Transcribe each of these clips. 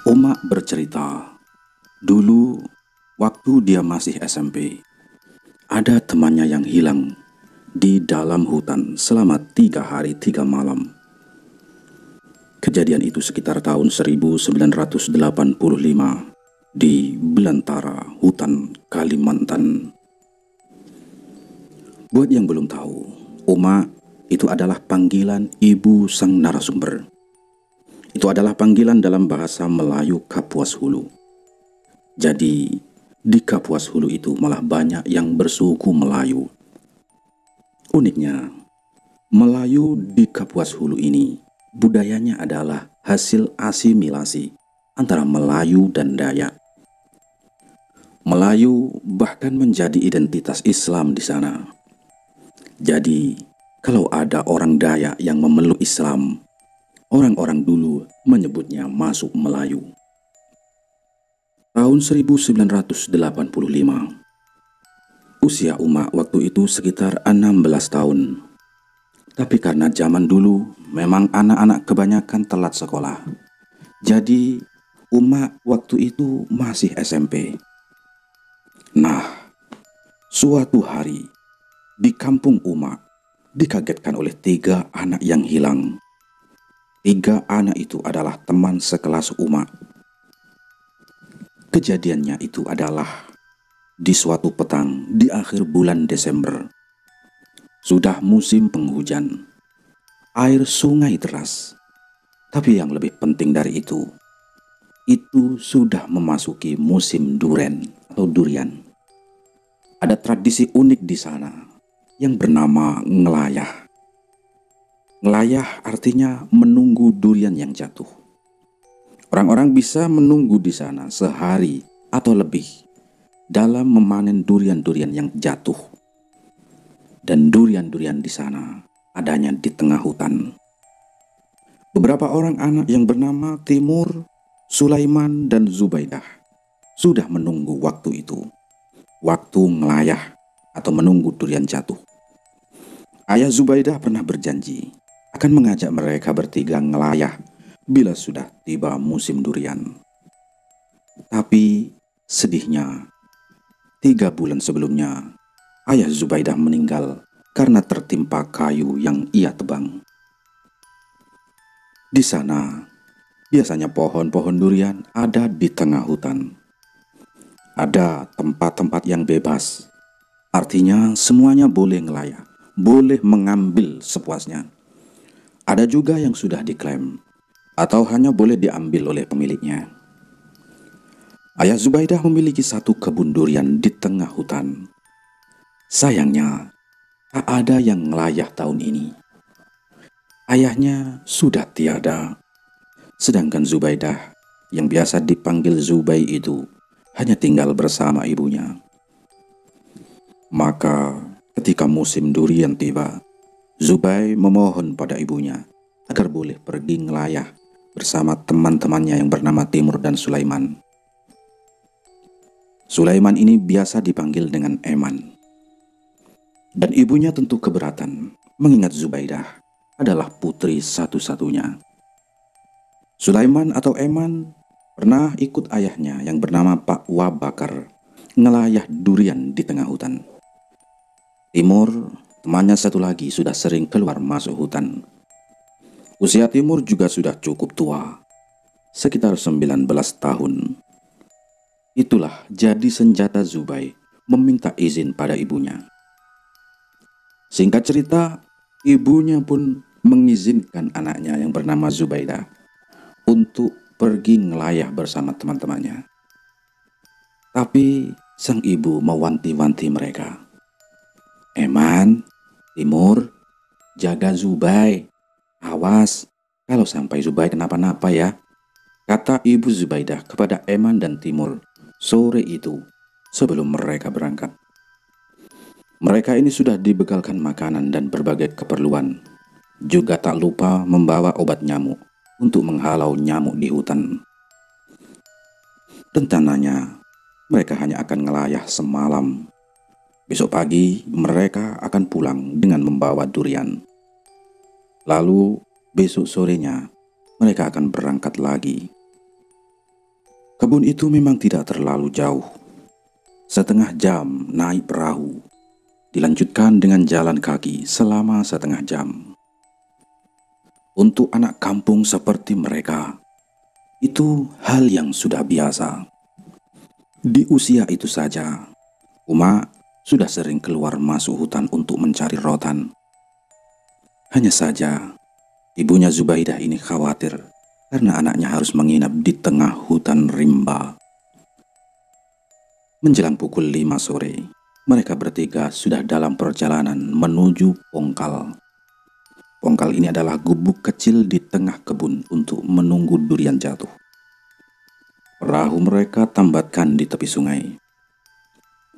Uma bercerita, dulu waktu dia masih SMP, ada temannya yang hilang di dalam hutan selama 3 hari 3 malam. Kejadian itu sekitar tahun 1985 di belantara hutan Kalimantan. Buat yang belum tahu, Uma itu adalah panggilan ibu sang narasumber. Itu adalah panggilan dalam bahasa Melayu Kapuas Hulu. Jadi, di Kapuas Hulu itu malah banyak yang bersuku Melayu. Uniknya, Melayu di Kapuas Hulu ini budayanya adalah hasil asimilasi antara Melayu dan Dayak. Melayu bahkan menjadi identitas Islam di sana. Jadi, kalau ada orang Dayak yang memeluk Islam, orang-orang dulu menyebutnya masuk Melayu. Tahun 1985, usia Uma waktu itu sekitar 16 tahun. Tapi karena zaman dulu memang anak-anak kebanyakan telat sekolah. Jadi Uma waktu itu masih SMP. Nah, suatu hari di kampung Uma dikagetkan oleh 3 anak yang hilang. 3 anak itu adalah teman sekelas Uma. Kejadiannya itu adalah di suatu petang di akhir bulan Desember. Sudah musim penghujan. Air sungai deras. Tapi yang lebih penting dari itu sudah memasuki musim duren atau durian. Ada tradisi unik di sana yang bernama ngelayah. Ngelayah artinya menunggu durian yang jatuh. Orang-orang bisa menunggu di sana sehari atau lebih dalam memanen durian-durian yang jatuh. Dan durian-durian di sana adanya di tengah hutan. Beberapa orang anak yang bernama Timur, Sulaiman, dan Zubaidah sudah menunggu waktu itu. Waktu ngelayah atau menunggu durian jatuh. Ayah Zubaidah pernah berjanji akan mengajak mereka bertiga ngelayah bila sudah tiba musim durian. Tapi sedihnya, 3 bulan sebelumnya, ayah Zubaidah meninggal karena tertimpa kayu yang ia tebang. Di sana, biasanya pohon-pohon durian ada di tengah hutan. Ada tempat-tempat yang bebas, artinya semuanya boleh ngelayah, boleh mengambil sepuasnya. Ada juga yang sudah diklaim atau hanya boleh diambil oleh pemiliknya. Ayah Zubaidah memiliki 1 kebun durian di tengah hutan. Sayangnya, tak ada yang ngelayah tahun ini. Ayahnya sudah tiada. Sedangkan Zubaidah, yang biasa dipanggil Zubai itu, hanya tinggal bersama ibunya. Maka, ketika musim durian tiba, Zubai memohon pada ibunya agar boleh pergi ngelayah bersama teman-temannya yang bernama Timur dan Sulaiman. Sulaiman ini biasa dipanggil dengan Eman. Dan ibunya tentu keberatan mengingat Zubaidah adalah putri satu-satunya. Sulaiman atau Eman pernah ikut ayahnya yang bernama Pak Wabakar ngelayah durian di tengah hutan. Timur, temannya satu lagi, sudah sering keluar masuk hutan. Usia Timur juga sudah cukup tua, sekitar 19 tahun. Itulah jadi senjata Zubai meminta izin pada ibunya. Singkat cerita, ibunya pun mengizinkan anaknya yang bernama Zubaidah untuk pergi ngelayah bersama teman-temannya. Tapi sang ibu mewanti-wanti mereka. Eman, Timur, jaga Zubai. Awas, kalau sampai Zubai kenapa-napa ya, kata ibu Zubaidah kepada Eman dan Timur sore itu sebelum mereka berangkat. Mereka ini sudah dibekalkan makanan dan berbagai keperluan. Juga tak lupa membawa obat nyamuk untuk menghalau nyamuk di hutan. Rencananya, mereka hanya akan ngelayah semalam. Besok pagi mereka akan pulang dengan membawa durian. Lalu besok sorenya mereka akan berangkat lagi. Kebun itu memang tidak terlalu jauh. Setengah jam naik perahu, dilanjutkan dengan jalan kaki selama setengah jam. Untuk anak kampung seperti mereka, itu hal yang sudah biasa. Di usia itu saja, Uma sudah sering keluar masuk hutan untuk mencari rotan. Hanya saja, ibunya Zubaidah ini khawatir karena anaknya harus menginap di tengah hutan rimba. Menjelang pukul 5 sore, mereka bertiga sudah dalam perjalanan menuju Pongkal. Pongkal ini adalah gubuk kecil di tengah kebun untuk menunggu durian jatuh. Perahu mereka tambatkan di tepi sungai.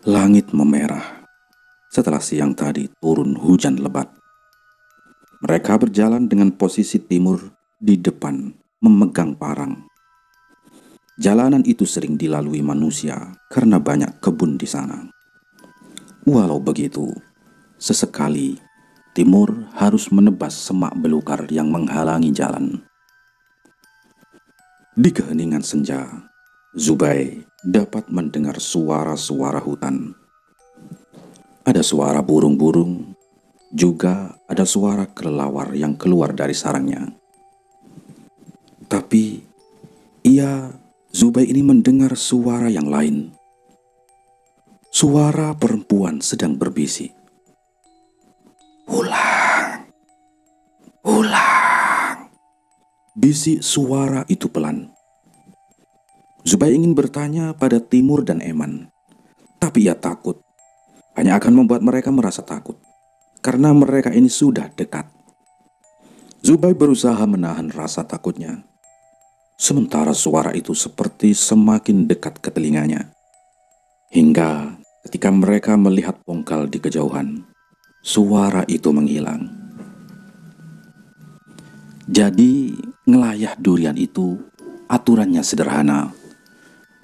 Langit memerah. Setelah siang tadi turun hujan lebat. Mereka berjalan dengan posisi timur di depan, memegang parang. Jalanan itu sering dilalui manusia karena banyak kebun di sana. Walau begitu, sesekali Timur harus menebas semak belukar yang menghalangi jalan. Di keheningan senja, Zubai dapat mendengar suara-suara hutan. Ada suara burung-burung, juga ada suara kelelawar yang keluar dari sarangnya. Tapi Zubai ini mendengar suara yang lain. Suara perempuan sedang berbisik. Pulang, pulang. Bisik suara itu pelan. Zubai ingin bertanya pada Timur dan Eman, tapi ia takut. Hanya akan membuat mereka merasa takut, karena mereka ini sudah dekat. Zubai berusaha menahan rasa takutnya. Sementara suara itu seperti semakin dekat ke telinganya. Hingga ketika mereka melihat Pongkal di kejauhan, suara itu menghilang. Jadi, ngelayah durian itu aturannya sederhana.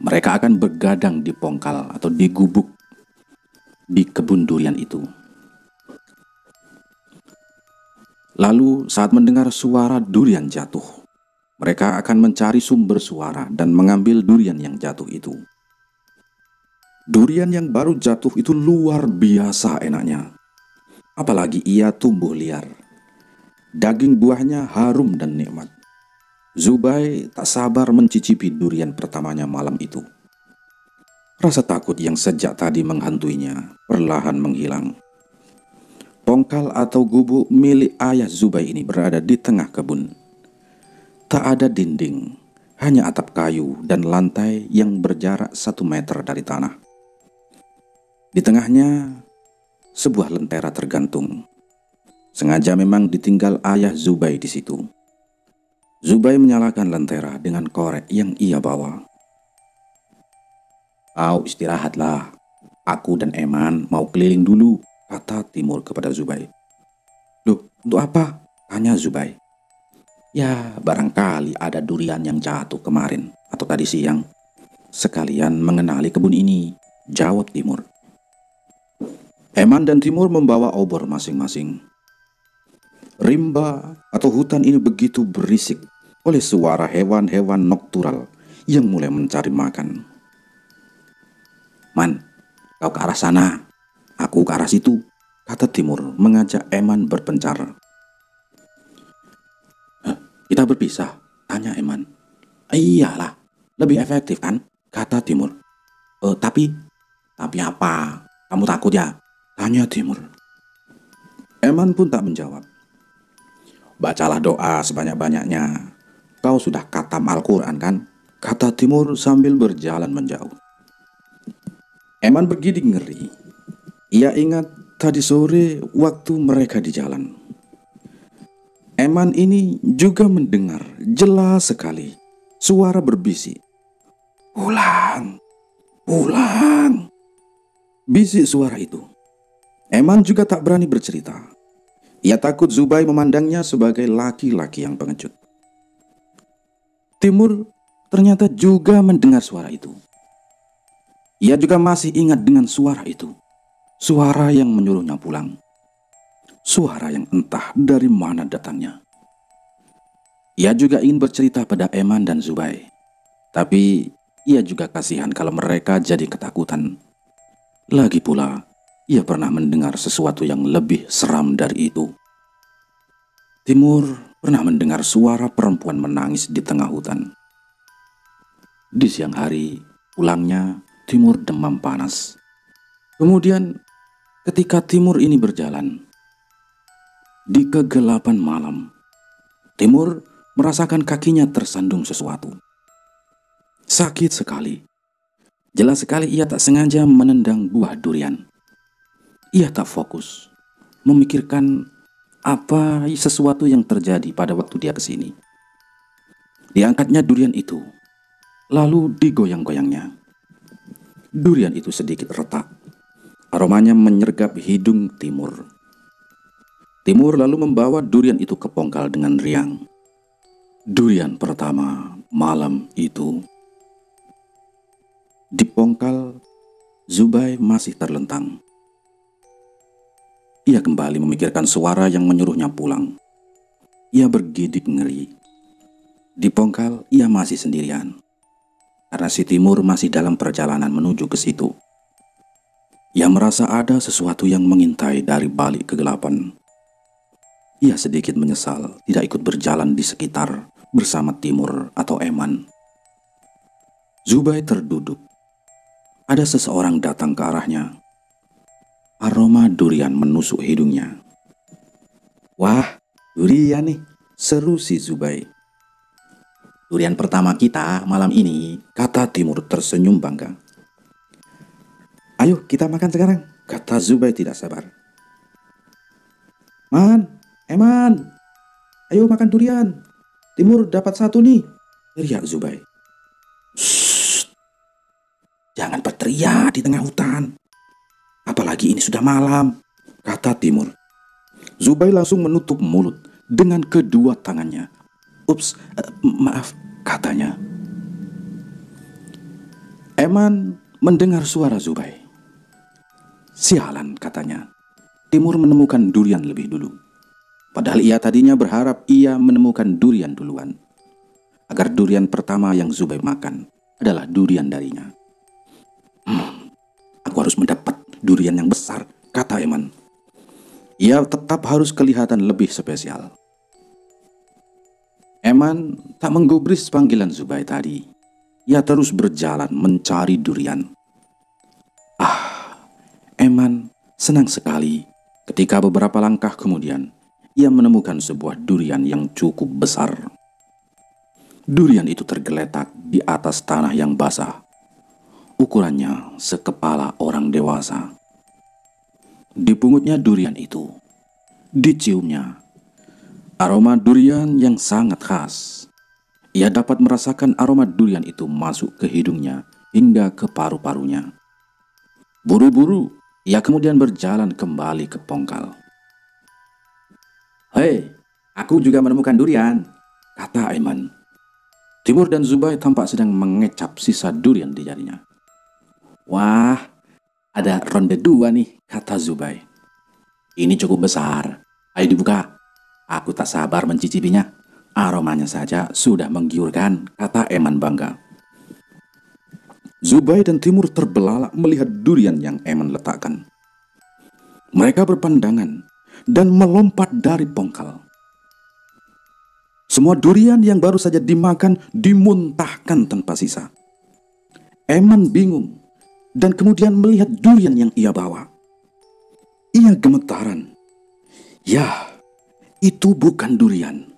Mereka akan bergadang di Pongkal atau di gubuk di kebun durian itu. Lalu saat mendengar suara durian jatuh, mereka akan mencari sumber suara dan mengambil durian yang jatuh itu. Durian yang baru jatuh itu luar biasa enaknya. Apalagi ia tumbuh liar. Daging buahnya harum dan nikmat. Zubai tak sabar mencicipi durian pertamanya malam itu. Rasa takut yang sejak tadi menghantuinya perlahan menghilang. Pongkal atau gubuk milik ayah Zubai ini berada di tengah kebun. Tak ada dinding, hanya atap kayu dan lantai yang berjarak 1 meter dari tanah. Di tengahnya, sebuah lentera tergantung. Sengaja memang ditinggal ayah Zubai di situ. Zubai menyalakan lentera dengan korek yang ia bawa. "Kau istirahatlah. Aku dan Eman mau keliling dulu," kata Timur kepada Zubai. "Loh, untuk apa?" tanya Zubai. "Ya, barangkali ada durian yang jatuh kemarin atau tadi siang. Sekalian mengenali kebun ini," jawab Timur. Eman dan Timur membawa obor masing-masing. Rimba atau hutan ini begitu berisik oleh suara hewan-hewan noktural yang mulai mencari makan. "Man, kau ke arah sana, aku ke arah situ," kata Timur mengajak Eman berpencar. "Kita berpisah?" tanya Eman. "Iyalah, lebih efektif kan?" kata Timur. Tapi apa? Kamu takut ya?" tanya Timur. Eman pun tak menjawab. "Bacalah doa sebanyak-banyaknya. Kau sudah khatam Al-Quran kan?" kata Timur sambil berjalan menjauh. Eman bergidik ngeri. Ia ingat tadi sore waktu mereka di jalan. Eman ini juga mendengar jelas sekali suara berbisik. "Pulang, pulang." Bisik suara itu. Eman juga tak berani bercerita. Ia takut Zubai memandangnya sebagai laki-laki yang pengecut. Timur ternyata juga mendengar suara itu. Ia juga masih ingat dengan suara itu. Suara yang menyuruhnya pulang. Suara yang entah dari mana datangnya. Ia juga ingin bercerita pada Eman dan Zubai. Tapi ia juga kasihan kalau mereka jadi ketakutan. Lagi pula, ia pernah mendengar sesuatu yang lebih seram dari itu. Timur pernah mendengar suara perempuan menangis di tengah hutan. Di siang hari, pulangnya Timur demam panas. Kemudian, ketika Timur ini berjalan, di kegelapan malam, Timur merasakan kakinya tersandung sesuatu. Sakit sekali. Jelas sekali ia tak sengaja menendang buah durian. Ia tak fokus, memikirkan apa sesuatu yang terjadi pada waktu dia kesini. Diangkatnya durian itu, lalu digoyang-goyangnya. Durian itu sedikit retak. Aromanya menyergap hidung Timur. Timur lalu membawa durian itu ke pongkal dengan riang. Durian pertama malam itu. Di pongkal, Zubai masih terlentang. Ia kembali memikirkan suara yang menyuruhnya pulang. Ia bergidik ngeri. Di pongkal, ia masih sendirian. Karena si Timur masih dalam perjalanan menuju ke situ. Ia merasa ada sesuatu yang mengintai dari balik kegelapan. Ia sedikit menyesal tidak ikut berjalan di sekitar bersama Timur atau Eman. Zubai terduduk. Ada seseorang datang ke arahnya. Aroma durian menusuk hidungnya. "Wah, durian nih," seru si Zubai. "Durian pertama kita malam ini," kata Timur tersenyum bangga. "Ayo kita makan sekarang," kata Zubai tidak sabar. Eman, ayo makan durian. Timur dapat satu nih," teriak Zubai. "Shh, jangan berteriak di tengah hutan. Apalagi ini sudah malam," kata Timur. Zubai langsung menutup mulut dengan kedua tangannya. "Ups, maaf," katanya. Eman mendengar suara Zubai. "Sialan," katanya. "Timur menemukan durian lebih dulu. Padahal ia tadinya berharap ia menemukan durian duluan. Agar durian pertama yang Zubai makan adalah durian darinya." "Aku harus mendapat durian yang besar," kata Eman. Ia tetap harus kelihatan lebih spesial. Eman tak menggubris panggilan Zubai tadi. Ia terus berjalan mencari durian. Eman senang sekali ketika beberapa langkah kemudian ia menemukan sebuah durian yang cukup besar. Durian itu tergeletak di atas tanah yang basah. Ukurannya sekepala orang dewasa. Dipungutnya durian itu, diciumnya. Aroma durian yang sangat khas. Ia dapat merasakan aroma durian itu masuk ke hidungnya hingga ke paru-parunya. Buru-buru, ia kemudian berjalan kembali ke pongkal. "Hei, aku juga menemukan durian," kata Aiman. Timur dan Zubai tampak sedang mengecap sisa durian di jarinya. "Wah, ada ronde 2 nih," kata Zubai. "Ini cukup besar. Ayo dibuka. Aku tak sabar mencicipinya. Aromanya saja sudah menggiurkan," kata Eman bangga. Zubai dan Timur terbelalak melihat durian yang Eman letakkan. Mereka berpandangan dan melompat dari pongkal. Semua durian yang baru saja dimakan dimuntahkan tanpa sisa. Eman bingung dan kemudian melihat durian yang ia bawa. Ia gemetaran. Ya, itu bukan durian.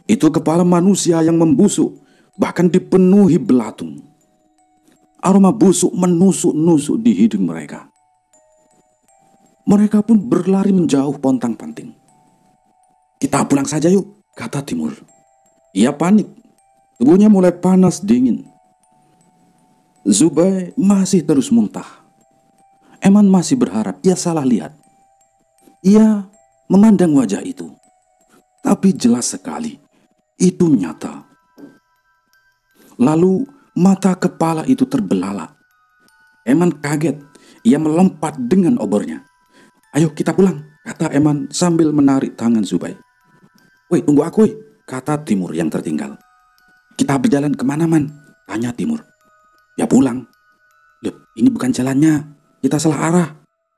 Itu kepala manusia yang membusuk, bahkan dipenuhi belatung. Aroma busuk menusuk-nusuk di hidung mereka. Mereka pun berlari menjauh pontang-panting. "Kita pulang saja yuk," kata Timur. Ia panik. Tubuhnya mulai panas dingin. Zubai masih terus muntah. Eman masih berharap ia salah lihat. Ia memandang wajah itu. Tapi jelas sekali, itu nyata. Lalu mata kepala itu terbelalak. Eman kaget. Ia melompat dengan obornya. "Ayo kita pulang," kata Eman sambil menarik tangan Zubai. "Woi, tunggu aku, woi," kata Timur yang tertinggal. "Kita berjalan kemana, Man?" tanya Timur. Ya pulang. Loh, ini bukan jalannya. Kita salah arah,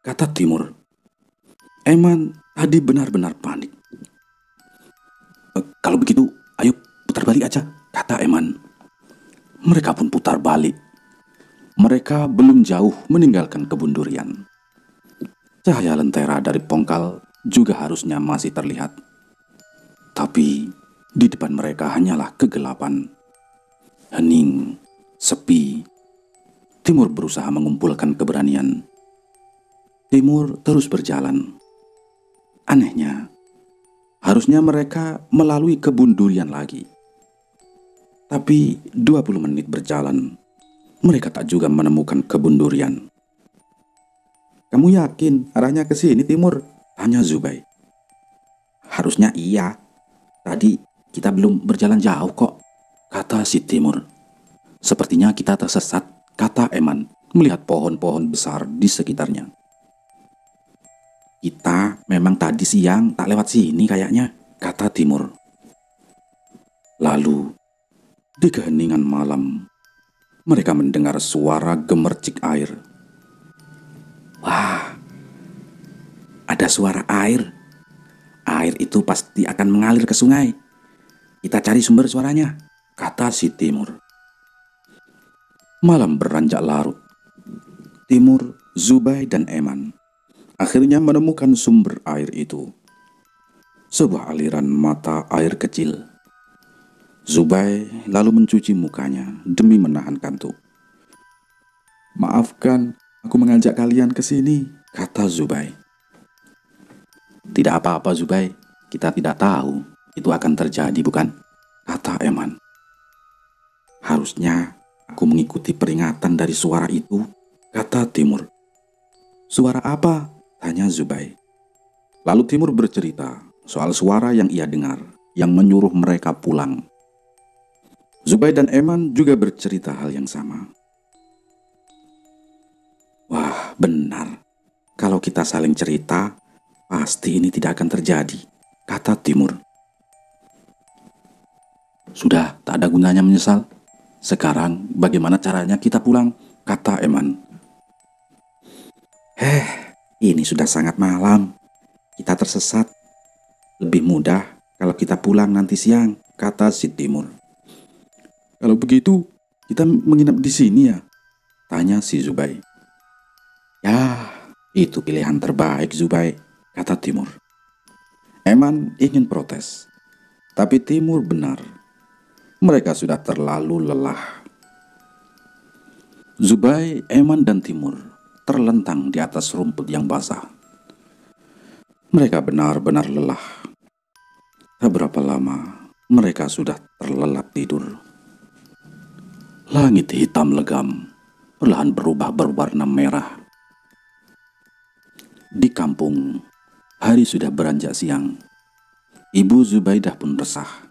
kata Timur. Eman tadi benar-benar panik. Kalau begitu, ayo putar balik aja, kata Eman. Mereka pun putar balik. Mereka belum jauh meninggalkan kebun durian. Cahaya lentera dari pongkal juga harusnya masih terlihat. Tapi di depan mereka hanyalah kegelapan. Hening, sepi. Timur berusaha mengumpulkan keberanian. Timur terus berjalan. Anehnya, harusnya mereka melalui kebun durian lagi. Tapi 20 menit berjalan, mereka tak juga menemukan kebun durian. Kamu yakin arahnya ke sini, Timur? Tanya Zubai. Harusnya iya. Tadi kita belum berjalan jauh kok, kata si Timur. Sepertinya kita tersesat, kata Eman, melihat pohon-pohon besar di sekitarnya. Kita memang tadi siang tak lewat sini kayaknya, kata Timur. Lalu, di keheningan malam, mereka mendengar suara gemercik air. Wah, ada suara air. Air itu pasti akan mengalir ke sungai. Kita cari sumber suaranya, kata si Timur. Malam beranjak larut. Timur, Zubai, dan Eman akhirnya menemukan sumber air itu. Sebuah aliran mata air kecil. Zubai lalu mencuci mukanya demi menahan kantuk. Maafkan, aku mengajak kalian ke sini, kata Zubai. Tidak apa-apa Zubai, kita tidak tahu itu akan terjadi bukan? Kata Eman. Harusnya aku mengikuti peringatan dari suara itu, kata Timur. Suara apa? Tanya Zubai. Lalu Timur bercerita soal suara yang ia dengar yang menyuruh mereka pulang. Zubai dan Eman juga bercerita hal yang sama. Wah, benar. Kalau kita saling cerita, pasti ini tidak akan terjadi, kata Timur. Sudah tak ada gunanya menyesal. Sekarang bagaimana caranya kita pulang, kata Eman. Ini sudah sangat malam. Kita tersesat. Lebih mudah kalau kita pulang nanti siang, kata si Timur. Kalau begitu, kita menginap di sini ya? Tanya si Zubai. Ya, itu pilihan terbaik Zubai, kata Timur. Eman ingin protes, tapi Timur benar. Mereka sudah terlalu lelah. Zubai, Eman, dan Timur terlentang di atas rumput yang basah. Mereka benar-benar lelah. Tak berapa lama, mereka sudah terlelap tidur. Langit hitam legam, perlahan berubah berwarna merah. Di kampung, hari sudah beranjak siang. Ibu Zubaidah pun resah.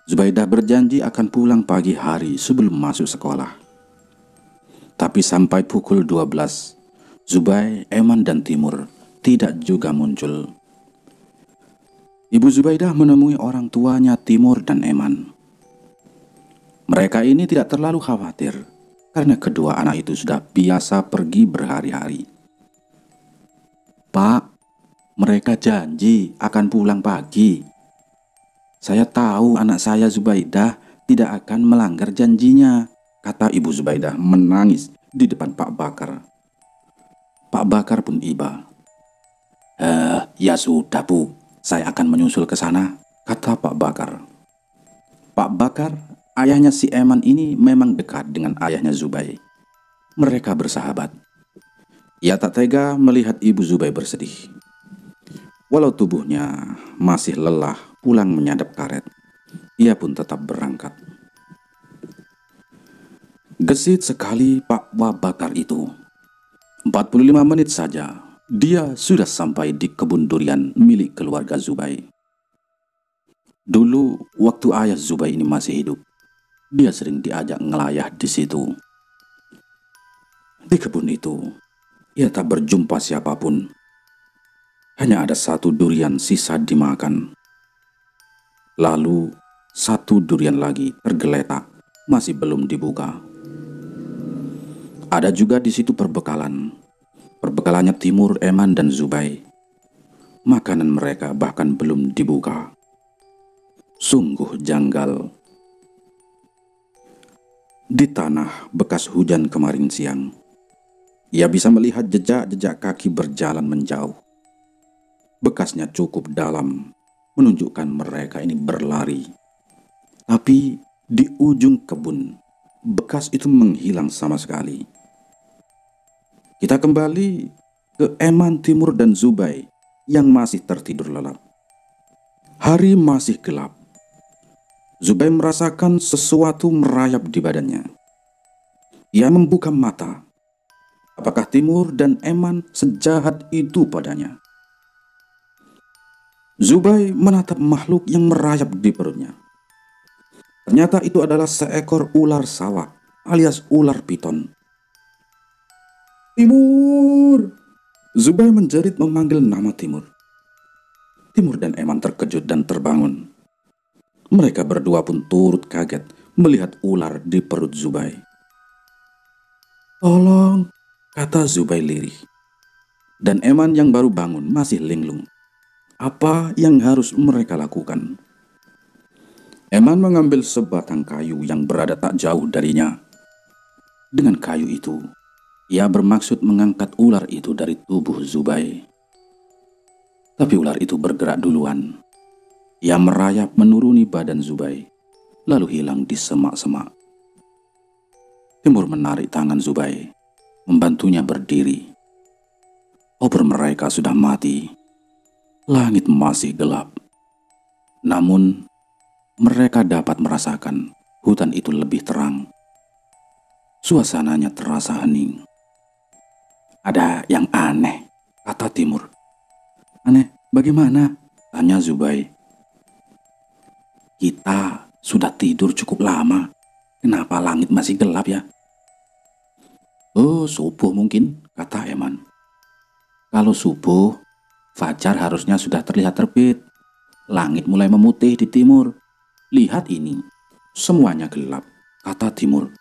Zubaidah berjanji akan pulang pagi hari sebelum masuk sekolah. Tapi sampai pukul 12, Zubai, Eman, dan Timur tidak juga muncul. Ibu Zubaidah menemui orang tuanya Timur dan Eman. Mereka ini tidak terlalu khawatir karena kedua anak itu sudah biasa pergi berhari-hari. Pak, mereka janji akan pulang pagi. Saya tahu anak saya Zubaidah tidak akan melanggar janjinya, kata Ibu Zubaidah menangis di depan Pak Bakar. Pak Bakar pun iba. Ya sudah Bu, saya akan menyusul ke sana, kata Pak Bakar. Pak Bakar, ayahnya si Eman ini memang dekat dengan ayahnya Zubai. Mereka bersahabat. Ia tak tega melihat Ibu Zubai bersedih. Walau tubuhnya masih lelah pulang menyadap karet, ia pun tetap berangkat. Gesit sekali Pak Bakar itu. 45 menit saja, dia sudah sampai di kebun durian milik keluarga Zubai. Dulu, waktu ayah Zubai ini masih hidup, dia sering diajak ngelayah di situ. Di kebun itu, ia tak berjumpa siapapun. Hanya ada satu durian sisa dimakan. Lalu, satu durian lagi tergeletak, masih belum dibuka. Ada juga di situ perbekalan. Perbekalannya Timur, Eman, dan Zubai. Makanan mereka bahkan belum dibuka. Sungguh janggal. Di tanah bekas hujan kemarin siang, ia bisa melihat jejak-jejak kaki berjalan menjauh. Bekasnya cukup dalam, menunjukkan mereka ini berlari. Tapi di ujung kebun, bekas itu menghilang sama sekali. Kita kembali ke Eman, Timur, dan Zubai yang masih tertidur lelap. Hari masih gelap. Zubai merasakan sesuatu merayap di badannya. Ia membuka mata. Apakah Timur dan Eman sejahat itu padanya? Zubai menatap makhluk yang merayap di perutnya. Ternyata itu adalah seekor ular sawah alias ular piton. Timur! Zubai menjerit memanggil nama Timur. Timur dan Eman terkejut dan terbangun. Mereka berdua pun turut kaget melihat ular di perut Zubai. Tolong, kata Zubai lirih. Dan Eman yang baru bangun masih linglung. Apa yang harus mereka lakukan? Eman mengambil sebatang kayu yang berada tak jauh darinya. Dengan kayu itu, ia bermaksud mengangkat ular itu dari tubuh Zubai. Tapi ular itu bergerak duluan. Ia merayap menuruni badan Zubai, lalu hilang di semak-semak. Timur menarik tangan Zubai, membantunya berdiri. Obor mereka sudah mati. Langit masih gelap. Namun, mereka dapat merasakan hutan itu lebih terang. Suasananya terasa hening. Ada yang aneh, kata Timur. Aneh, bagaimana? Tanya Zubai. Kita sudah tidur cukup lama. Kenapa langit masih gelap ya? Oh, subuh mungkin, kata Eman. Kalau subuh, fajar harusnya sudah terlihat terbit. Langit mulai memutih di timur. Lihat ini, semuanya gelap, kata Timur.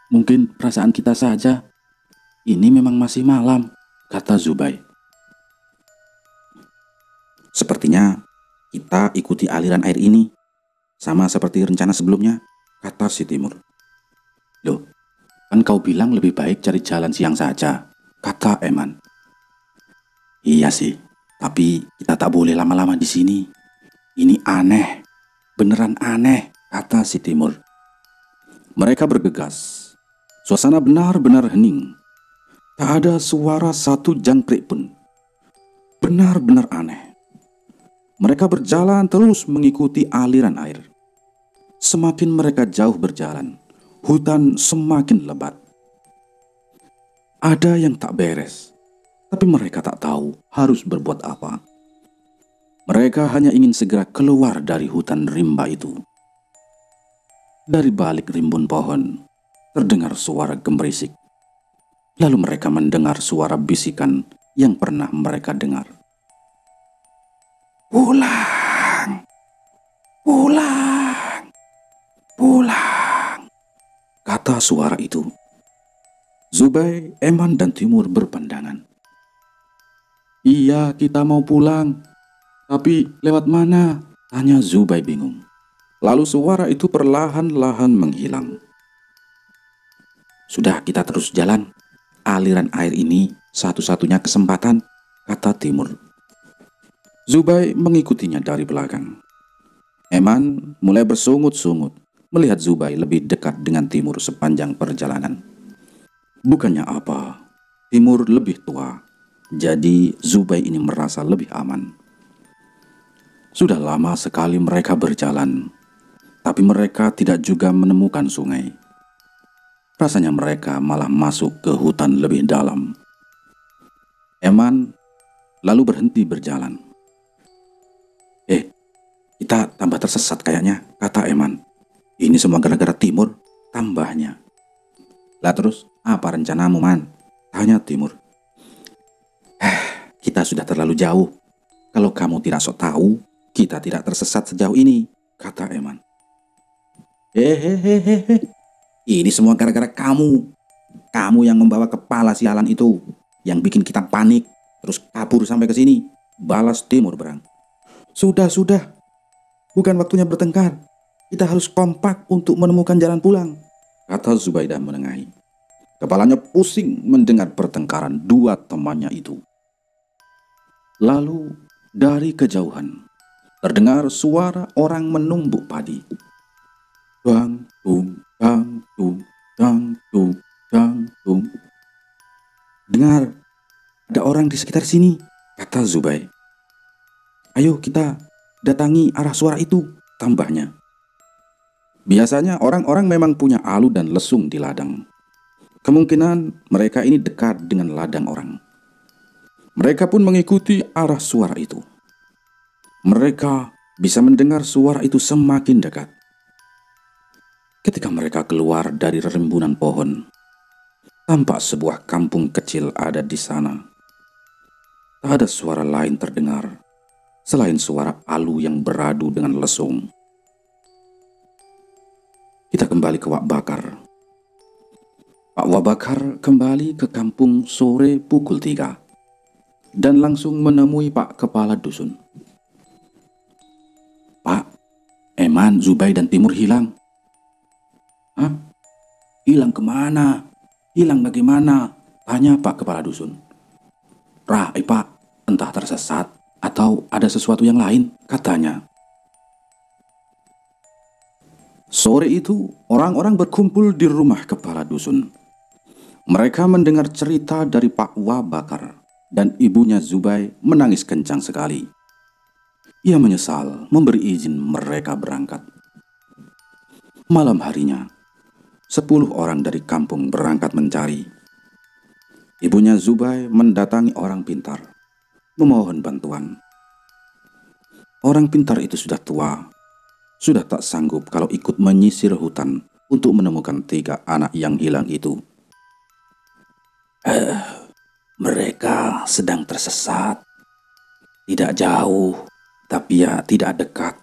Mungkin perasaan kita saja. Ini memang masih malam, kata Zubai. Sepertinya kita ikuti aliran air ini, sama seperti rencana sebelumnya, kata si Timur. Loh, kan kau bilang lebih baik cari jalan siang saja, kata Eman. Iya sih, tapi kita tak boleh lama-lama di sini. Ini aneh, beneran aneh, kata si Timur. Mereka bergegas. Suasana benar-benar hening. Tak ada suara satu jangkrik pun. Benar-benar aneh. Mereka berjalan terus mengikuti aliran air. Semakin mereka jauh berjalan, hutan semakin lebat. Ada yang tak beres, tapi mereka tak tahu harus berbuat apa. Mereka hanya ingin segera keluar dari hutan rimba itu. Dari balik rimbun pohon, terdengar suara gemerisik. Lalu mereka mendengar suara bisikan yang pernah mereka dengar. Pulang! Pulang! Pulang! Kata suara itu. Zubai, Eman, dan Timur berpandangan. Iya, kita mau pulang. Tapi lewat mana? Tanya Zubai bingung. Lalu suara itu perlahan-lahan menghilang. Sudah, kita terus jalan. Aliran air ini satu-satunya kesempatan, kata Timur. Zubai mengikutinya dari belakang. Eman mulai bersungut-sungut melihat Zubai lebih dekat dengan Timur sepanjang perjalanan. Bukannya apa, Timur lebih tua, jadi Zubai ini merasa lebih aman. Sudah lama sekali mereka berjalan, tapi mereka tidak juga menemukan sungai. Rasanya mereka malah masuk ke hutan lebih dalam. Eman lalu berhenti berjalan. Kita tambah tersesat kayaknya, kata Eman. Ini semua gara-gara Timur, tambahnya. Lah terus, apa rencanamu, Man? Tanya Timur. Kita sudah terlalu jauh. Kalau kamu tidak sok tahu, kita tidak tersesat sejauh ini, kata Eman. Hehehehe. Ini semua gara-gara kamu. Kamu yang membawa kepala sialan itu, yang bikin kita panik, terus kabur sampai ke sini, balas Timur Berang. Sudah, bukan waktunya bertengkar. Kita harus kompak untuk menemukan jalan pulang, kata Zubaidah menengahi. Kepalanya pusing mendengar pertengkaran dua temannya itu. Lalu dari kejauhan terdengar suara orang menumbuk padi. Dang tung, dang tung, dang tung, dang tung. Dengar, ada orang di sekitar sini, kata Zubai. Ayo kita datangi arah suara itu, tambahnya. Biasanya orang-orang memang punya alu dan lesung di ladang. Kemungkinan mereka ini dekat dengan ladang orang. Mereka pun mengikuti arah suara itu. Mereka bisa mendengar suara itu semakin dekat. Ketika mereka keluar dari rimbunan pohon, tampak sebuah kampung kecil ada di sana. Tak ada suara lain terdengar selain suara alu yang beradu dengan lesung. Kita kembali ke Wak Bakar. Pak Wak Bakar kembali ke kampung sore pukul 3 dan langsung menemui Pak Kepala Dusun. Pak, Eman, Zubai dan Timur hilang. Hah? Hilang kemana? Hilang bagaimana? Tanya Pak Kepala Dusun. Pak, entah tersesat atau ada sesuatu yang lain, katanya. Sore itu, orang-orang berkumpul di rumah Kepala Dusun. Mereka mendengar cerita dari Pak Wak Bakar dan ibunya Zubai menangis kencang sekali. Ia menyesal memberi izin mereka berangkat. Malam harinya, 10 orang dari kampung berangkat mencari. Ibunya Zubai mendatangi orang pintar, memohon bantuan. Orang pintar itu sudah tua, sudah tak sanggup kalau ikut menyisir hutan untuk menemukan 3 anak yang hilang itu. Mereka sedang tersesat. Tidak jauh, tapi ya tidak dekat,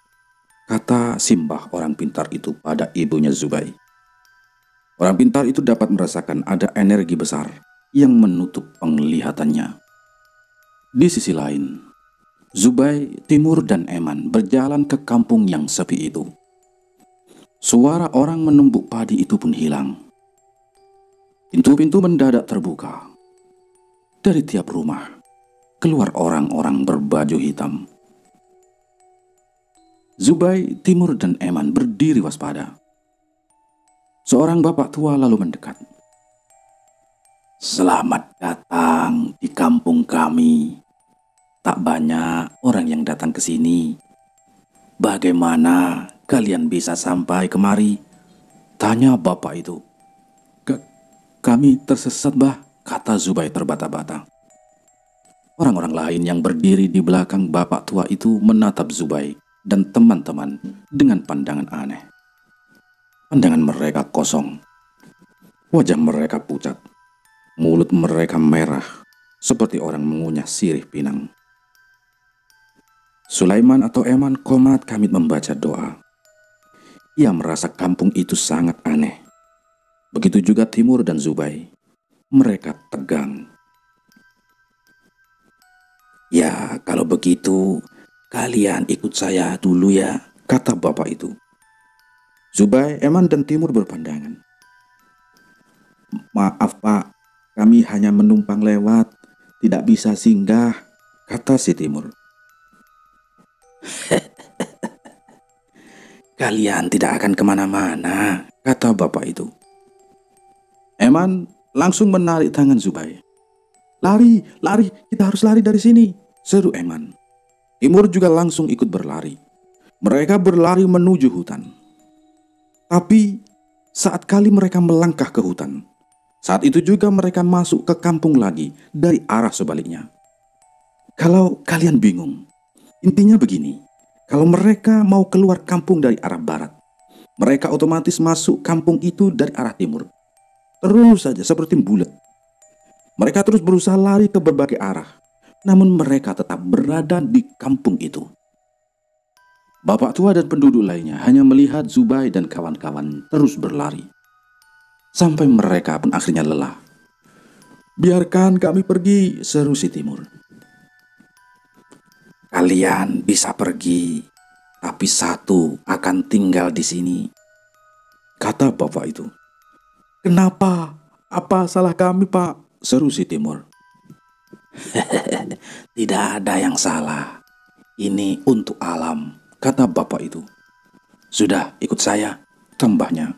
kata simbah orang pintar itu pada ibunya Zubai. Orang pintar itu dapat merasakan ada energi besar yang menutup penglihatannya. Di sisi lain, Zubai, Timur, dan Eman berjalan ke kampung yang sepi itu. Suara orang menumbuk padi itu pun hilang. Pintu-pintu mendadak terbuka. Dari tiap rumah, keluar orang-orang berbaju hitam. Zubai, Timur, dan Eman berdiri waspada. Seorang bapak tua lalu mendekat. Selamat datang di kampung kami. Tak banyak orang yang datang ke sini. Bagaimana kalian bisa sampai kemari? Tanya bapak itu. Kami tersesat, Bah, kata Zubai terbata-bata. Orang-orang lain yang berdiri di belakang bapak tua itu menatap Zubai dan teman-teman dengan pandangan aneh. Pandangan mereka kosong. Wajah mereka pucat. Mulut mereka merah seperti orang mengunyah sirih pinang. Sulaiman atau Eman komat kamit membaca doa. Ia merasa kampung itu sangat aneh. Begitu juga Timur dan Zubai. Mereka tegang. Ya, kalau begitu kalian ikut saya dulu ya, kata bapak itu. Zubai, Eman, dan Timur berpandangan. Maaf Pak, kami hanya menumpang lewat, tidak bisa singgah, kata si Timur. Kalian tidak akan kemana-mana, kata bapak itu. Eman langsung menarik tangan Zubai. Lari, kita harus lari dari sini, seru Eman. Timur juga langsung ikut berlari. Mereka berlari menuju hutan. Tapi saat kali mereka melangkah ke hutan, saat itu juga mereka masuk ke kampung lagi dari arah sebaliknya. Kalau kalian bingung, intinya begini. Kalau mereka mau keluar kampung dari arah barat, mereka otomatis masuk kampung itu dari arah timur. Terus saja seperti bulat. Mereka terus berusaha lari ke berbagai arah, namun mereka tetap berada di kampung itu. Bapak tua dan penduduk lainnya hanya melihat Zubai dan kawan-kawan terus berlari. sampai mereka pun akhirnya lelah. "Biarkan kami pergi," seru si Timur. "Kalian bisa pergi, tapi satu akan tinggal di sini," kata bapak itu. "Kenapa? Apa salah kami, Pak?" seru si Timur. "Tidak ada yang salah. Ini untuk alam," kata bapak itu. "Sudah, ikut saya," tambahnya.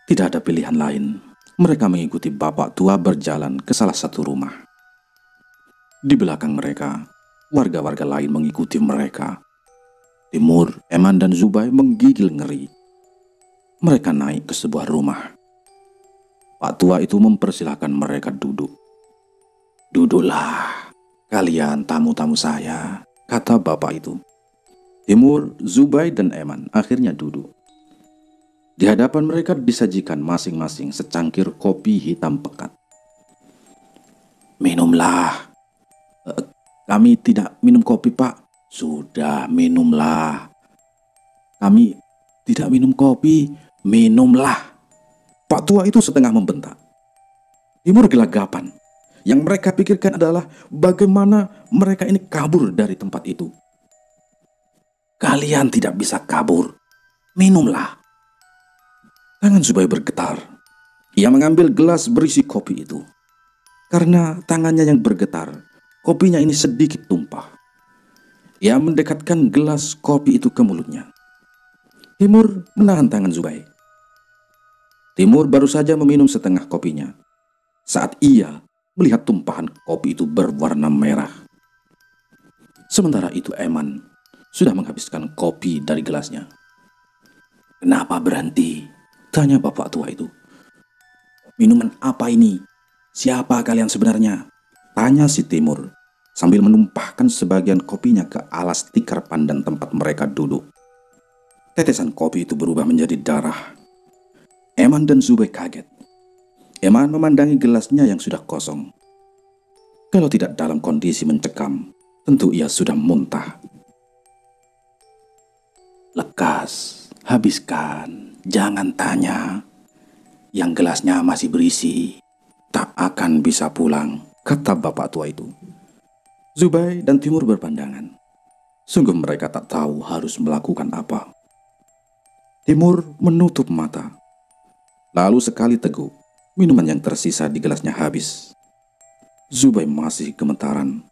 Tidak ada pilihan lain. Mereka mengikuti bapak tua berjalan ke salah satu rumah. Di belakang mereka, warga-warga lain mengikuti mereka. Timur, Eman, dan Zubai menggigil ngeri. Mereka naik ke sebuah rumah. Pak tua itu mempersilahkan mereka duduk. "Duduklah, kalian tamu-tamu saya," kata bapak itu. Timur, Zubai, dan Eman akhirnya duduk. Di hadapan mereka disajikan masing-masing secangkir kopi hitam pekat. "Minumlah." "Kami tidak minum kopi, Pak." "Sudah, minumlah." "Kami tidak minum kopi." "Minumlah." Pak tua itu setengah membentak. Timur gelagapan. Yang mereka pikirkan adalah bagaimana mereka ini kabur dari tempat itu. "Kalian tidak bisa kabur. Minumlah." Tangan Zubai bergetar. Ia mengambil gelas berisi kopi itu. Karena tangannya yang bergetar, kopinya ini sedikit tumpah. Ia mendekatkan gelas kopi itu ke mulutnya. Timur menahan tangan Zubai. Timur baru saja meminum setengah kopinya saat ia melihat tumpahan kopi itu berwarna merah. Sementara itu Eman sudah menghabiskan kopi dari gelasnya. "Kenapa berhenti?" tanya bapak tua itu. "Minuman apa ini? Siapa kalian sebenarnya?" tanya si Timur sambil menumpahkan sebagian kopinya ke alas tikar pandan tempat mereka duduk. Tetesan kopi itu berubah menjadi darah. Eman dan Zubai kaget. Eman memandangi gelasnya yang sudah kosong. Kalau tidak dalam kondisi mencekam, tentu ia sudah muntah. "Lekas, habiskan, jangan tanya. Yang gelasnya masih berisi, tak akan bisa pulang," kata bapak tua itu. Zubai dan Timur berpandangan. Sungguh mereka tak tahu harus melakukan apa. Timur menutup mata. Lalu sekali teguk, minuman yang tersisa di gelasnya habis. Zubai masih gemetaran.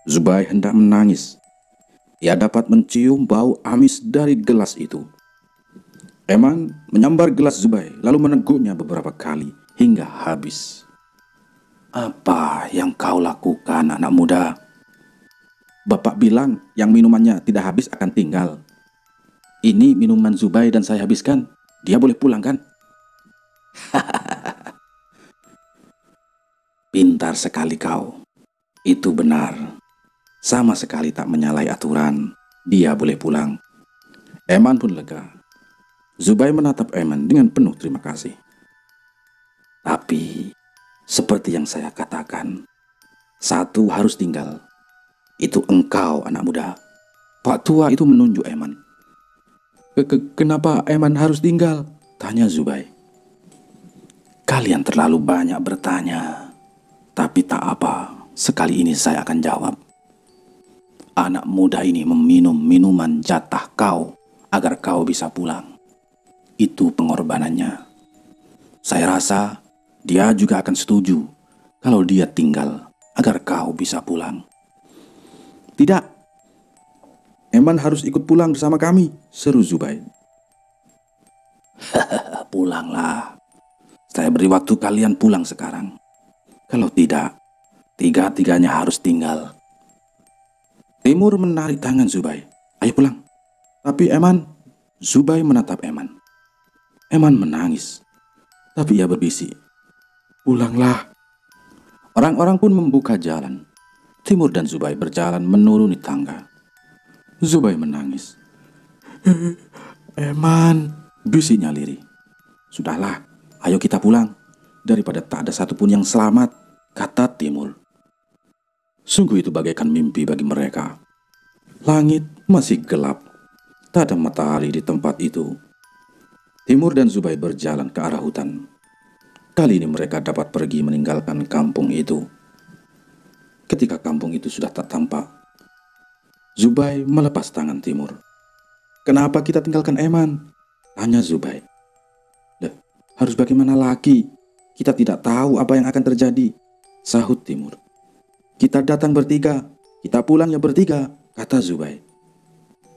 Zubai hendak menangis. Ia dapat mencium bau amis dari gelas itu. Eman menyambar gelas Zubai lalu meneguknya beberapa kali hingga habis. "Apa yang kau lakukan, anak muda?" "Bapak bilang yang minumannya tidak habis akan tinggal. Ini minuman Zubai dan saya habiskan. Dia boleh pulang kan?" "Pintar sekali kau. Itu benar. Sama sekali tak menyalahi aturan. Dia boleh pulang." Eman pun lega. Zubai menatap Eman dengan penuh terima kasih. "Tapi seperti yang saya katakan, satu harus tinggal. Itu engkau, anak muda." Pak tua itu menunjuk Eman. Kenapa Eman harus tinggal?" tanya Zubai. "Kalian terlalu banyak bertanya. Tapi tak apa, sekali ini saya akan jawab. Anak muda ini meminum minuman jatah kau agar kau bisa pulang. Itu pengorbanannya. Saya rasa dia juga akan setuju kalau dia tinggal agar kau bisa pulang." "Tidak, Eman harus ikut pulang bersama kami," seru Zubai. "Pulanglah. Saya beri waktu kalian pulang sekarang. Kalau tidak, tiga-tiganya harus tinggal." Timur menarik tangan Zubai. "Ayo pulang." "Tapi Eman..." Zubai menatap Eman. Eman menangis. Tapi ia berbisik, "Pulanglah." Orang-orang pun membuka jalan. Timur dan Zubai berjalan menuruni tangga. Zubai menangis. "Eman," bisiknya lirih. "Sudahlah, ayo kita pulang. Daripada tak ada satupun yang selamat," kata Timur. Sungguh itu bagaikan mimpi bagi mereka. Langit masih gelap. Tak ada matahari di tempat itu. Timur dan Zubai berjalan ke arah hutan. Kali ini mereka dapat pergi meninggalkan kampung itu. Ketika kampung itu sudah tak tampak, Zubai melepas tangan Timur. "Kenapa kita tinggalkan Eman?" tanya Zubai. "Dah, harus bagaimana lagi? Kita tidak tahu apa yang akan terjadi," sahut Timur. "Kita datang bertiga, kita pulang ya bertiga," kata Zubai.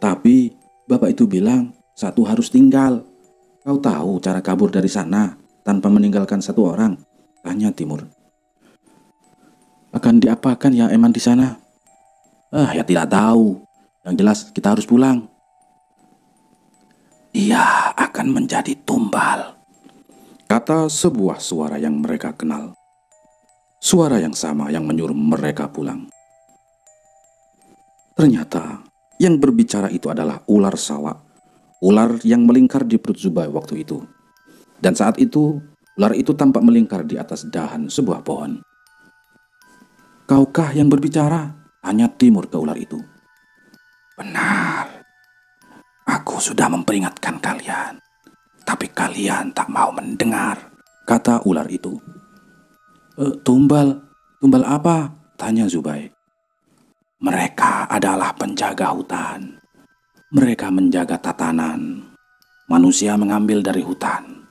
"Tapi bapak itu bilang satu harus tinggal. Kau tahu cara kabur dari sana tanpa meninggalkan satu orang?" tanya Timur. "Akan diapakan ya Eman di sana?" Ya tidak tahu. Yang jelas kita harus pulang." "Dia akan menjadi tumbal," kata sebuah suara yang mereka kenal. Suara yang sama yang menyuruh mereka pulang. Ternyata yang berbicara itu adalah ular sawah. Ular yang melingkar di perut Zubai waktu itu. Dan saat itu, ular itu tampak melingkar di atas dahan sebuah pohon. "Kaukah yang berbicara?" tanya Timur ke ular itu. "Benar. Aku sudah memperingatkan kalian. Tapi kalian tak mau mendengar," kata ular itu. Tumbal apa?" tanya Zubai. "Mereka adalah penjaga hutan. Mereka menjaga tatanan. Manusia mengambil dari hutan.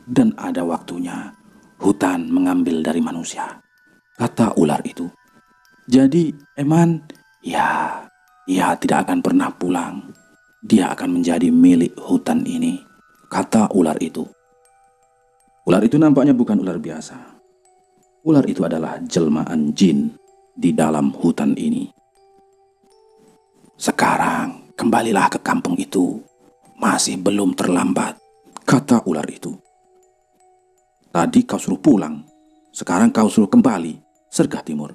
Dan ada waktunya hutan mengambil dari manusia," kata ular itu. "Jadi Eman, ya, ia tidak akan pernah pulang. Dia akan menjadi milik hutan ini," kata ular itu. Ular itu nampaknya bukan ular biasa. Ular itu adalah jelmaan jin di dalam hutan ini. "Sekarang kembalilah ke kampung itu. Masih belum terlambat," kata ular itu. "Tadi kau suruh pulang, sekarang kau suruh kembali," sergah Timur.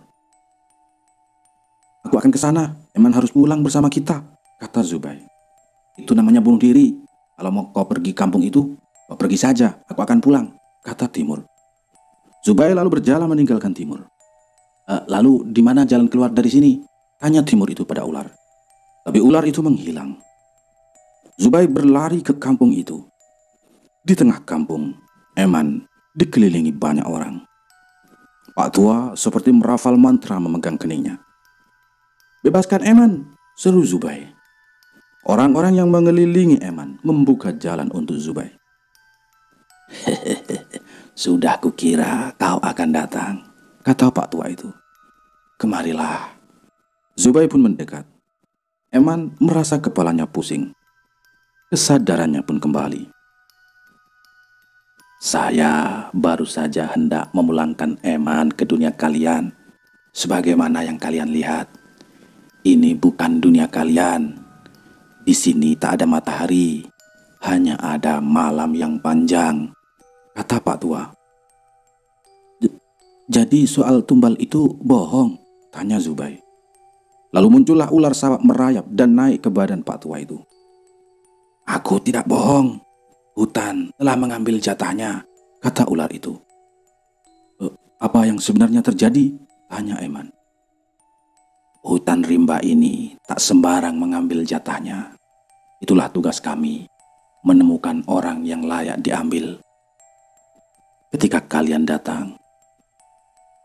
"Aku akan ke sana. Eman harus pulang bersama kita," kata Zubai. "Itu namanya bunuh diri. Kalau mau kau pergi kampung itu, kau pergi saja. Aku akan pulang," kata Timur. Zubai lalu berjalan meninggalkan Timur. Lalu di mana jalan keluar dari sini?" tanya Timur itu pada ular. Tapi ular itu menghilang. Zubai berlari ke kampung itu. Di tengah kampung, Eman dikelilingi banyak orang. Pak tua seperti merafal mantra memegang keningnya. "Bebaskan Eman!" seru Zubai. Orang-orang yang mengelilingi Eman membuka jalan untuk Zubai. "Sudah kukira kau akan datang," kata Pak tua itu. "Kemarilah." Zubai pun mendekat. Eman merasa kepalanya pusing. Kesadarannya pun kembali. "Saya baru saja hendak memulangkan Eman ke dunia kalian. Sebagaimana yang kalian lihat, ini bukan dunia kalian. Di sini tak ada matahari, hanya ada malam yang panjang," kata Pak tua. "Jadi soal tumbal itu bohong?" tanya Zubai. Lalu muncullah ular sawah merayap dan naik ke badan Pak tua itu. "Aku tidak bohong. Hutan telah mengambil jatahnya," kata ular itu. Apa yang sebenarnya terjadi?" tanya Eman. "Hutan rimba ini tak sembarang mengambil jatahnya. Itulah tugas kami, menemukan orang yang layak diambil. Ketika kalian datang,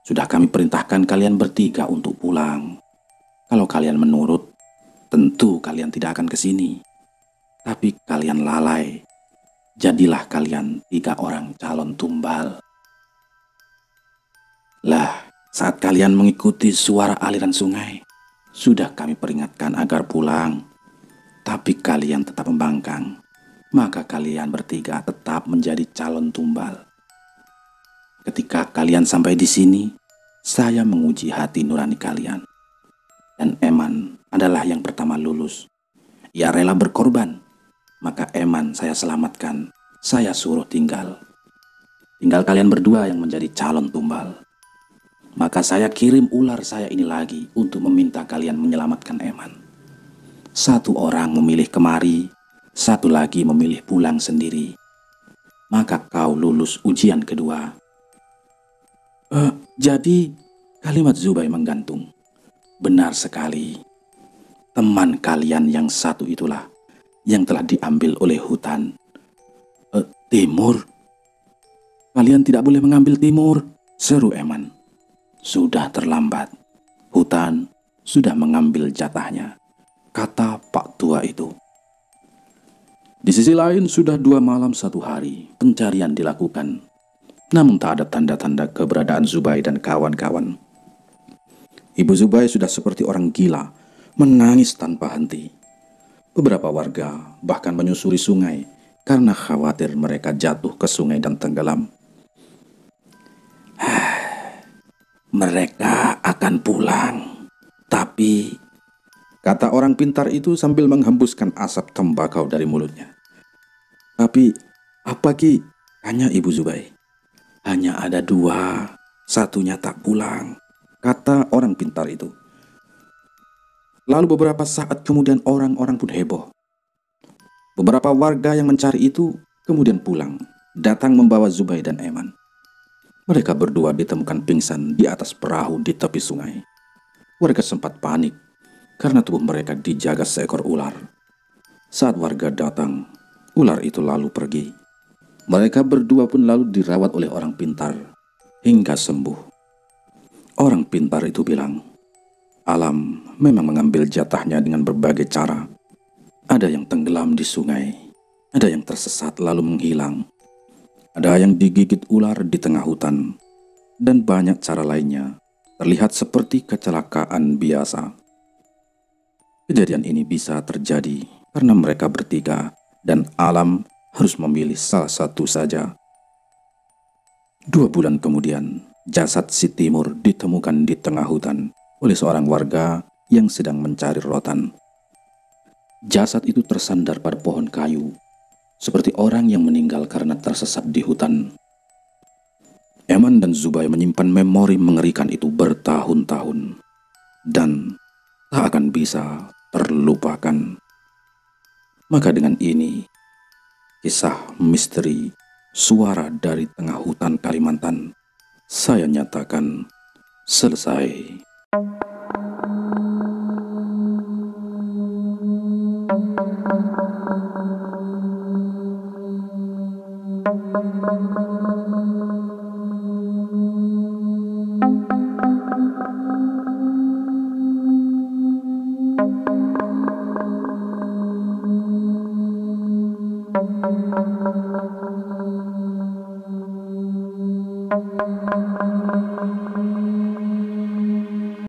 sudah kami perintahkan kalian bertiga untuk pulang. Kalau kalian menurut, tentu kalian tidak akan ke sini. Tapi kalian lalai. Jadilah kalian 3 orang calon tumbal. Lah, saat kalian mengikuti suara aliran sungai, sudah kami peringatkan agar pulang. Tapi kalian tetap membangkang. Maka kalian bertiga tetap menjadi calon tumbal. Ketika kalian sampai di sini, saya menguji hati nurani kalian. Dan Eman adalah yang pertama lulus. Ia rela berkorban. Maka Eman saya selamatkan. Saya suruh tinggal. Tinggal kalian berdua yang menjadi calon tumbal. Maka saya kirim ular saya ini lagi untuk meminta kalian menyelamatkan Eman. 1 orang memilih kemari, 1 lagi memilih pulang sendiri. Maka kau lulus ujian kedua." Jadi kalimat Zubai menggantung. Benar sekali. Teman kalian yang 1 itulah yang telah diambil oleh hutan. "Timur? Kalian tidak boleh mengambil timur," seru Eman. "Sudah terlambat. Hutan sudah mengambil jatahnya," kata Pak Tua itu. Di sisi lain, sudah 2 malam 1 hari pencarian dilakukan. Namun tak ada tanda-tanda keberadaan Zubai dan kawan-kawan. Ibu Zubai sudah seperti orang gila, menangis tanpa henti. Beberapa warga bahkan menyusuri sungai karena khawatir mereka jatuh ke sungai dan tenggelam. "Mereka akan pulang, tapi," kata orang pintar itu sambil menghembuskan asap tembakau dari mulutnya. "Tapi apa Ki?" tanya Ibu Zubai. "Hanya ada 2, satunya tak pulang," kata orang pintar itu. Lalu beberapa saat kemudian orang-orang pun heboh. Beberapa warga yang mencari itu kemudian pulang, datang membawa Zubai dan Eman. Mereka berdua ditemukan pingsan di atas perahu di tepi sungai. Warga sempat panik karena tubuh mereka dijaga seekor ular. Saat warga datang, ular itu lalu pergi. Mereka berdua pun lalu dirawat oleh orang pintar hingga sembuh. Orang pintar itu bilang, alam memang mengambil jatahnya dengan berbagai cara. Ada yang tenggelam di sungai, ada yang tersesat lalu menghilang, ada yang digigit ular di tengah hutan, dan banyak cara lainnya terlihat seperti kecelakaan biasa. Kejadian ini bisa terjadi karena mereka bertiga dan alam harus memilih salah satu saja. 2 bulan kemudian, jasad si Timur ditemukan di tengah hutan oleh seorang warga yang sedang mencari rotan. Jasad itu tersandar pada pohon kayu, seperti orang yang meninggal karena tersesat di hutan. Eman dan Zubai menyimpan memori mengerikan itu bertahun-tahun, dan tak akan bisa terlupakan. Maka dengan ini, kisah misteri suara dari tengah hutan Kalimantan saya nyatakan selesai.